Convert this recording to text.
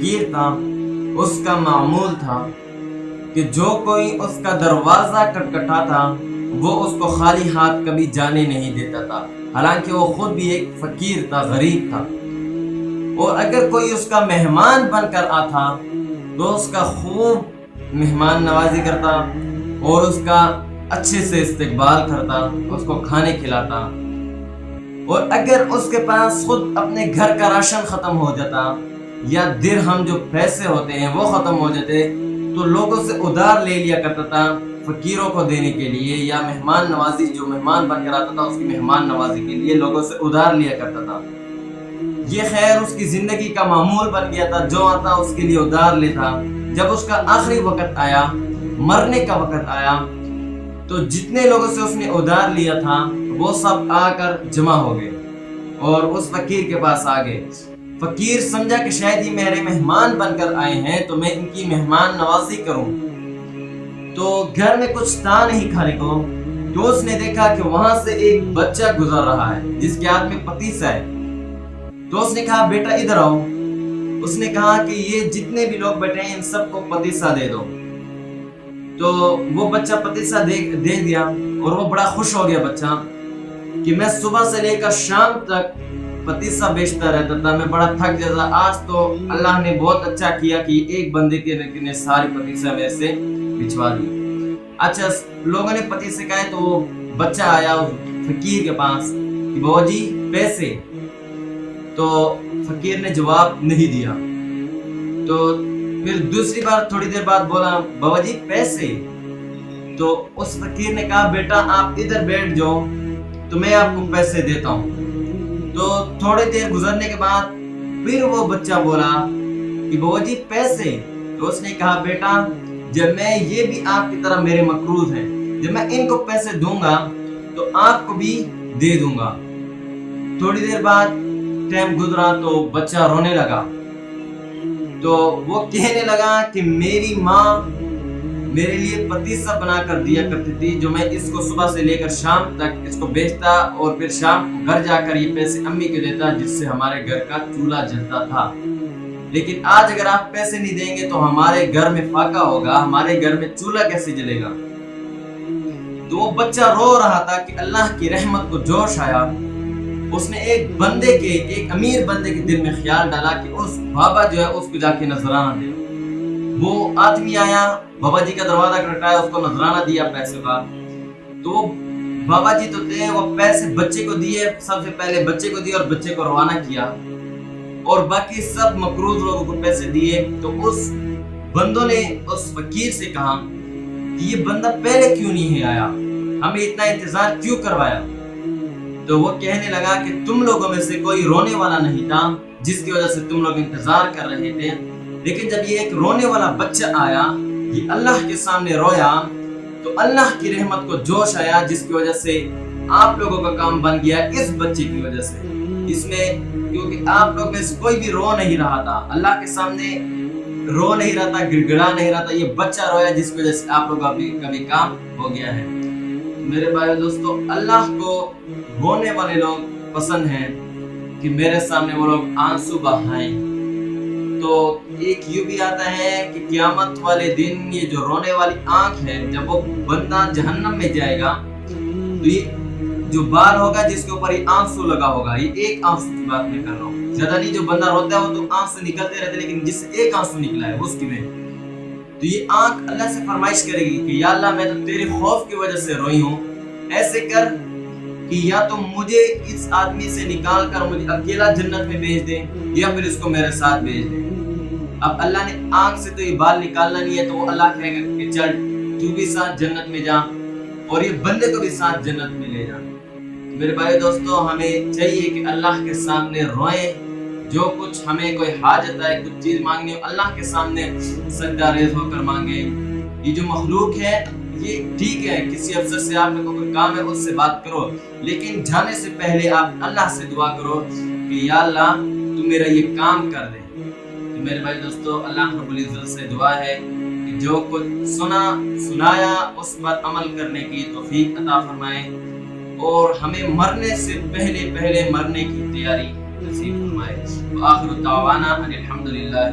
فقیر تھا اس کا معمول تھا کہ جو کوئی اس کا دروازہ کھٹکھٹاتا وہ اس کو خالی ہاتھ کبھی جانے نہیں دیتا تھا، حالانکہ وہ خود بھی ایک فقیر تھا، غریب تھا۔ اور اگر کوئی اس کا مہمان بن کر آتا تو اس کا خوب مہمان نوازی کرتا اور اس کا اچھے سے استقبال کرتا، اس کو کھانے کھلاتا۔ اور اگر اس کے پاس خود اپنے گھر کا راشن ختم ہو جاتا یا درہم جو پیسے ہوتے ہیں وہ ختم ہو جاتے تو لوگوں سے ادھار لے لیا کرتا تھا فقیروں کو دینے کے لیے، یا مہمان نوازی جو مہمان بن کر آتا تھا اس کی مہمان نوازی کے لیے لوگوں سے ادھار لیا کرتا تھا۔ یہ خیر اس کی زندگی کا معمول بن گیا تھا، جو آتا اس کے لیے ادھار لیتا۔ جب اس کا آخری وقت آیا، مرنے کا وقت آیا، تو جتنے لوگوں سے اس نے ادھار لیا تھا وہ سب آ کر جمع ہو گئے اور اس فقیر کے پاس آ گئے۔ فقیر سمجھا کہ شاید یہ میرے مہمان بن کر آئے ہیں تو میں ان کی مہمان نوازی کروں۔ تو گھر میں کچھ تھا نہیں کھانے کو، تو اس نے دیکھا کہ وہاں سے ایک بچہ گزر رہا ہے جس کے ہاتھ میں پتیسا ہے۔ تو اس نے کہا بیٹا ادھر آؤ۔ اس نے کہا کہ یہ جتنے بھی لوگ بیٹھے ہیں ان سب کو پتیسا دے دو۔ تو وہ بچہ پتیسا دے دیا اور وہ بڑا خوش ہو گیا بچہ کہ میں صبح سے لے کر شام تک پتیسا بیچتا رہتا تھا، میں بڑا تھک جاتا، آج تو اللہ نے بہت اچھا کیا کہ ایک بندے نے ساری پتیسا میرے سے بچوا دی۔ اچھا لوگوں نے پتیسے کہے تو وہ بچہ آیا فقیر کے پاس کہ بابا جی پیسے، تو فقیر نے جواب نہیں دیا۔ تو پھر دوسری بار تھوڑی دیر بعد بولا بابا جی پیسے، تو اس فقیر نے کہا بیٹا آپ ادھر بیٹھ جاؤ تو میں آپ کو پیسے دیتا ہوں۔ تو تھوڑی دیر گزرنے کے بعد پھر وہ بچہ بولا کہ بابا جی پیسے، تو اس نے کہا بیٹا جب میں یہ بھی آپ کی طرح میرے مقروض ہیں، جب میں ان کو پیسے دوں گا تو آپ کو بھی دے دوں گا۔ تھوڑی دیر بعد ٹائم گزرا تو بچہ رونے لگا، تو وہ کہنے لگا کہ میری ماں میرے لیے پتیسا بنا کر دیا کرتی تھی جو میں اس کو صبح سے لے کر شام تک اس کو بیچتا اور پھر شام گھر جا کر یہ پیسے امی کو دیتا جس سے ہمارے گھر کا چولہا جلتا تھا، لیکن آج اگر آپ پیسے نہیں دیں گے تو ہمارے گھر میں فاقہ ہوگا، ہمارے گھر میں چولہا کیسے جلے گا۔ تو وہ بچہ رو رہا تھا کہ اللہ کی رحمت کو جوش آیا۔ اس نے ایک امیر بندے کے دل میں خیال ڈالا کہ اس بابا جو ہے اس کو جا کے نذرانہ دے۔ وہ آدمی آیا، بابا جی کا دروازہ کھٹکھٹایا، اس کو نذرانہ دیا پیسے کا۔ تو بابا جی تو تھے، وہ پیسے بچے کو دیے، سب سے پہلے بچے کو دیے اور بچے کو روانہ کیا، اور باقی سب مقروض لوگوں کو پیسے دیے۔ تو اس بندوں نے اس فقیر سے کہا کہ یہ بندہ پہلے کیوں نہیں آیا، ہمیں اتنا انتظار کیوں کروایا۔ تو وہ کہنے لگا کہ تم لوگوں میں سے کوئی رونے والا نہیں تھا جس کی وجہ سے تم لوگ انتظار کر رہے تھے، لیکن جب یہ ایک رونے والا بچہ آیا، یہ اللہ کے سامنے رویا، تو اللہ کی رحمت کو جوش آیا جس کی وجہ سے آپ لوگوں کا کام بن گیا اس بچے کی وجہ سے۔ اس میں کیونکہ آپ لوگ میں سے کوئی بھی رو نہیں رہا تھا، اللہ کے سامنے رو نہیں رہا تھا، گڑ گڑا نہیں رہا تھا، یہ بچہ رویا جس کی وجہ سے آپ لوگ کا بھی کام ہو گیا ہے۔ میرے بھائی دوستو، اللہ کو رونے والے لوگ پسند ہیں کہ میرے سامنے وہ لوگ آنسو بہائیں۔ تو ایک یوں بھی آتا ہے کہ قیامت والے دن یہ جو رونے والی آنکھ ہے، جب وہ بندہ جہنم میں جائے گا تو یہ جو بال ہوگا جس کے اوپر یہ آنسو لگا ہوگا، یہ ایک آنسو کی بات میں کر رہا ہوں، زیادہ نہیں، جو بندہ روتا ہے وہ تو آنسو نکلتے رہتے، لیکن جس سے ایک آنسو نکلا ہے اس کی میں، تو یہ آنکھ اللہ سے فرمائش کرے گی کہ یا اللہ میں تو تیرے خوف کی وجہ سے روئی ہوں، ایسے کر کہ یا تو مجھے اس آدمی سے نکال کر مجھے اکیلا جنت میں بھیج دے یا پھر اس کو میرے ساتھ بھیج دے۔ اب اللہ نے آنکھ سے تو یہ بال نکالنا نہیں ہے، تو وہ اللہ کہے گا کہ چل تو بھی ساتھ جنت میں جا اور یہ بندے کو بھی ساتھ جنت میں لے جا۔ میرے بھائی دوستو، ہمیں چاہیے کہ اللہ کے سامنے روئیں، جو کچھ ہمیں کوئی حاجت ہے، کچھ چیز مانگنی ہو، اللہ کے سامنے سجدہ ریز ہو کر مانگے۔ یہ جو مخلوق ہے یہ ٹھیک ہے، کسی افسر سے آپ کو کوئی کام ہے اس سے بات کرو، لیکن جانے سے پہلے آپ اللہ سے دعا کرو کہ یا اللہ تو میرا یہ کام کر دے۔ تو میرے بھائی دوستو، اللہ رب العزت سے دعا ہے کہ جو کچھ سنایا اس پر عمل کرنے کی توفیق عطا فرمائے، اور ہمیں مرنے سے پہلے مرنے کی تیاری نصیب فرمائے۔ وآخر دعوانا ان الحمدللہ۔